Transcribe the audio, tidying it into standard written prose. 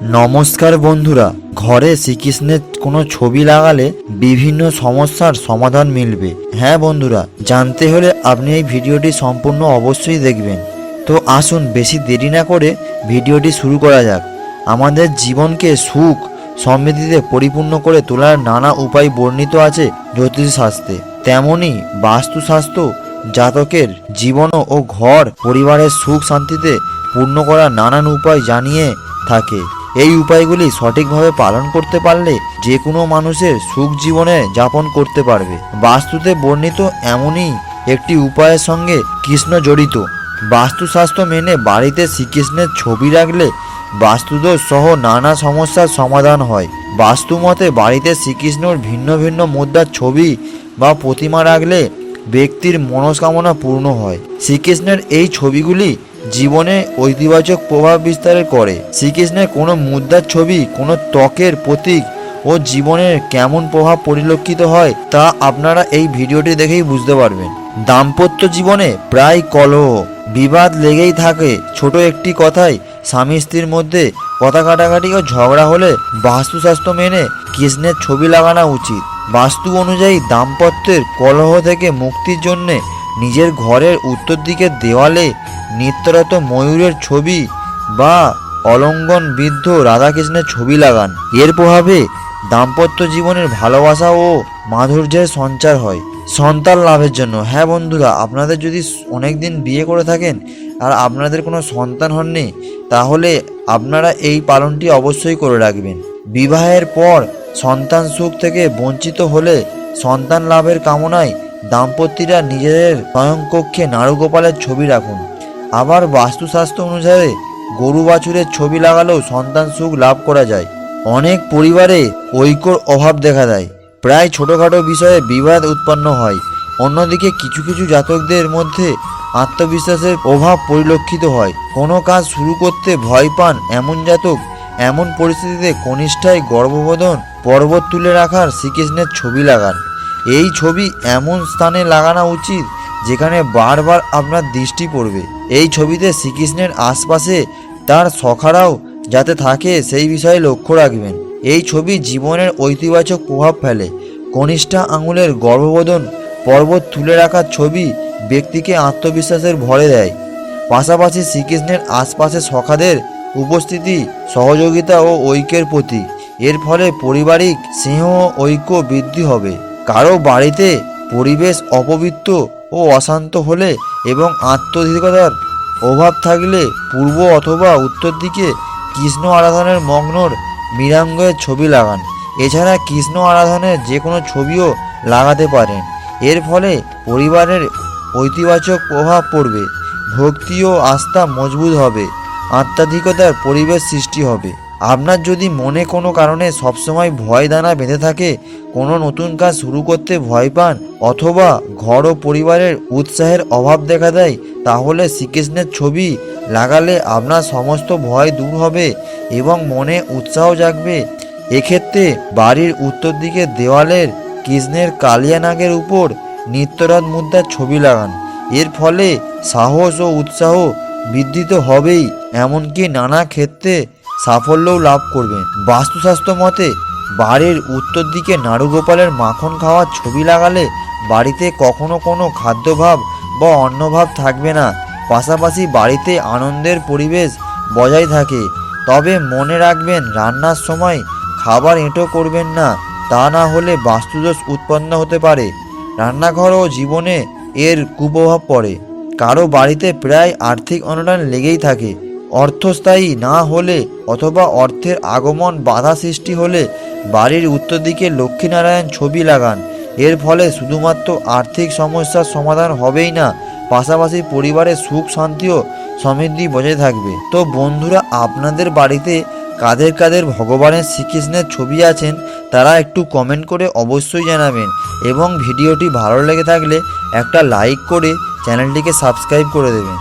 নমস্কার বন্ধুরা, ঘরে শ্রীকৃষ্ণের কোনো ছবি লাগালে বিভিন্ন সমস্যার সমাধান মিলবে। হ্যাঁ বন্ধুরা, জানতে হলে আপনি এই ভিডিওটি সম্পূর্ণ অবশ্যই দেখবেন। তো আসুন বেশি দেরি না করে ভিডিওটি শুরু করা যাক। আমাদের জীবনকে সুখ সমৃদ্ধিতে পরিপূর্ণ করে তোলার নানা উপায় বর্ণিত আছে জ্যোতিষশাস্ত্রে। তেমনই বাস্তুশাস্ত্র জাতকের জীবন ও ঘর পরিবারের সুখ শান্তিতে পূর্ণ করার নানান উপায় জানিয়ে থাকে। এই উপায়গুলি সঠিকভাবে পালন করতে পারলে যে কোনো মানুষের সুখ জীবনে যাপন করতে পারবে। বাস্তুতে বর্ণিত এমনই একটি উপায়ের সঙ্গে কৃষ্ণ জড়িত। বাস্তুশাস্ত্র মেনে বাড়িতে শ্রীকৃষ্ণের ছবি রাখলে বাস্তুদোষ সহ নানা সমস্যার সমাধান হয়। বাস্তু মতে বাড়িতে শ্রীকৃষ্ণর ভিন্ন ভিন্ন মুদ্রার ছবি বা প্রতিমা রাখলে ব্যক্তির মনস্কামনা পূর্ণ হয়। শ্রীকৃষ্ণের এই ছবিগুলি জীবনে ঐতিবাচক প্রভাব বিস্তার করে। শ্রীকৃষ্ণের কোনো মুদ্রার ছবি, কোনো ত্বকের প্রতীক ও জীবনের কেমন প্রভাব পরিলক্ষিত হয় তা আপনারা এই ভিডিওটি দেখেই বুঝতে পারবেন। দাম্পত্য জীবনে প্রায় কলহ বিবাদ লেগেই থাকে। ছোট একটি কথায় স্বামী স্ত্রীর মধ্যে কথা কাটাকাটি ও ঝগড়া হলে বাস্তুশাস্ত্র মেনে কৃষ্ণের ছবি লাগানো উচিত। বাস্তু অনুযায়ী দাম্পত্যের কলহ থেকে মুক্তির জন্যে নিজের ঘরের উত্তর দিকের দেওয়ালে নিত্যরত ময়ূরের ছবি বা অলঙ্ঘন বৃদ্ধ রাধাকৃষ্ণের ছবি লাগান। এর প্রভাবে দাম্পত্য জীবনের ভালোবাসা ও মাধুর্যের সঞ্চার হয়। সন্তান লাভের জন্য, হ্যাঁ বন্ধুরা, আপনাদের যদি অনেক দিন বিয়ে করে থাকেন আর আপনাদের কোনো সন্তান হননি, তাহলে আপনারা এই পালনটি অবশ্যই করে রাখবেন। বিবাহের পর সন্তান সুখ থেকে বঞ্চিত হলে সন্তান লাভের কামনায় দাম্পত্যরা নিজেদের শয়নকক্ষে নাড়ুগোপালের ছবি রাখুন। আবার বাস্তুশাস্ত্র অনুসারে গরু বাছুরের ছবি লাগালেও সন্তান সুখ লাভ করা যায়। অনেক পরিবারে ঐক্যর অভাব দেখা দেয়, প্রায় ছোটোখাটো বিষয়ে বিবাদ উৎপন্ন হয়। অন্যদিকে কিছু কিছু জাতকদের মধ্যে আত্মবিশ্বাসের অভাব পরিলক্ষিত হয়। কোনো কাজ শুরু করতে ভয় পান এমন জাতক এমন পরিস্থিতিতে কনিষ্ঠায় গর্ভবোধন পর্বত তুলে রাখার শ্রীকৃষ্ণের ছবি লাগান। এই ছবি এমন স্থানে লাগানো উচিত যেখানে বারবার আপনার দৃষ্টি পড়বে। এই ছবিতে শ্রীকৃষ্ণের আশপাশে তার সখারাও যাতে থাকে সেই বিষয়ে লক্ষ্য রাখবেন। এই ছবি জীবনের ঐতিবাচক প্রভাব ফেলে। কনিষ্ঠা আঙুলের গর্ভবোধন পর্বত তুলে রাখার ছবি ব্যক্তিকে আত্মবিশ্বাসের ভরে দেয়। পাশাপাশি শ্রীকৃষ্ণের আশপাশে সখাদের উপস্থিতি সহযোগিতা ও ঐক্যের প্রতীক। এর ফলে পারিবারিক স্নেহ ও ঐক্য বৃদ্ধি হবে। কারো বাড়িতে পরিবেশ অপবিত্র ও অশান্ত হলে এবং আত্মধিকতার অভাব থাকলে পূর্ব অথবা উত্তর দিকে কৃষ্ণ আরাধনের মগ্নর মৃগাঙ্গের ছবি লাগান। এছাড়া কৃষ্ণ আরাধনের যে কোনো ছবিও লাগাতে পারেন। এর ফলে পরিবারের ঐতিবাচক প্রভাব পড়বে, ভক্তি ও আস্থা মজবুত হবে, আধ্যাত্মিকতার পরিবেশ সৃষ্টি হবে। আপনার যদি মনে কোনো কারণে সবসময় ভয় দানা বেঁধে থাকে, কোনো নতুন কাজ শুরু করতে ভয় পান অথবা ঘর ও পরিবারের উৎসাহের অভাব দেখা দেয়, তাহলে শ্রীকৃষ্ণের ছবি লাগালে আপনার সমস্ত ভয় দূর হবে এবং মনে উৎসাহ জাগবে। এক্ষেত্রে বাড়ির উত্তর দিকের দেওয়ালের কৃষ্ণের কালিয়া নাগের উপর নিত্যরাত মুদ্রার ছবি লাগান। এর ফলে সাহস ও উৎসাহ বৃদ্ধি তো হবেই, এমনকি নানা ক্ষেত্রে সাফল্যও লাভ করবেন। বাস্তুশাস্ত্র মতে বাড়ির উত্তর দিকে নাড়ুগোপালের মাখন খাওয়ার ছবি লাগালে বাড়িতে কখনো কোনো খাদ্যভাব বা অন্নভাব থাকবে না। পাশাপাশি বাড়িতে আনন্দের পরিবেশ বজায় থাকে। তবে মনে রাখবেন, রান্নার সময় খাবার এঁটো করবেন না, তা না হলে বাস্তুদোষ উৎপন্ন হতে পারে। রান্নাঘর ও জীবনে এর কুপ্রভাব পড়ে। কারো বাড়িতে প্রায় আর্থিক অনটন লেগেই থাকে। অর্থস্থায়ী না হলে অথবা অর্থের আগমন বাধা সৃষ্টি হলে বাড়ির উত্তর দিকে লক্ষ্মীনারায়ণ ছবি লাগান। এর ফলে শুধুমাত্র আর্থিক সমস্যার সমাধান হবেই না, পাশাপাশি পরিবারের সুখ শান্তি ও সমৃদ্ধি বজায় থাকবে। তো বন্ধুরা, আপনাদের বাড়িতে কাদের কাদের ভগবানের শ্রীকৃষ্ণের ছবি আছেন তারা একটু কমেন্ট করে অবশ্যই জানাবেন এবং ভিডিওটি ভালো লেগে থাকলে একটা লাইক করে চ্যানেলটিকে সাবস্ক্রাইব করে দেবেন।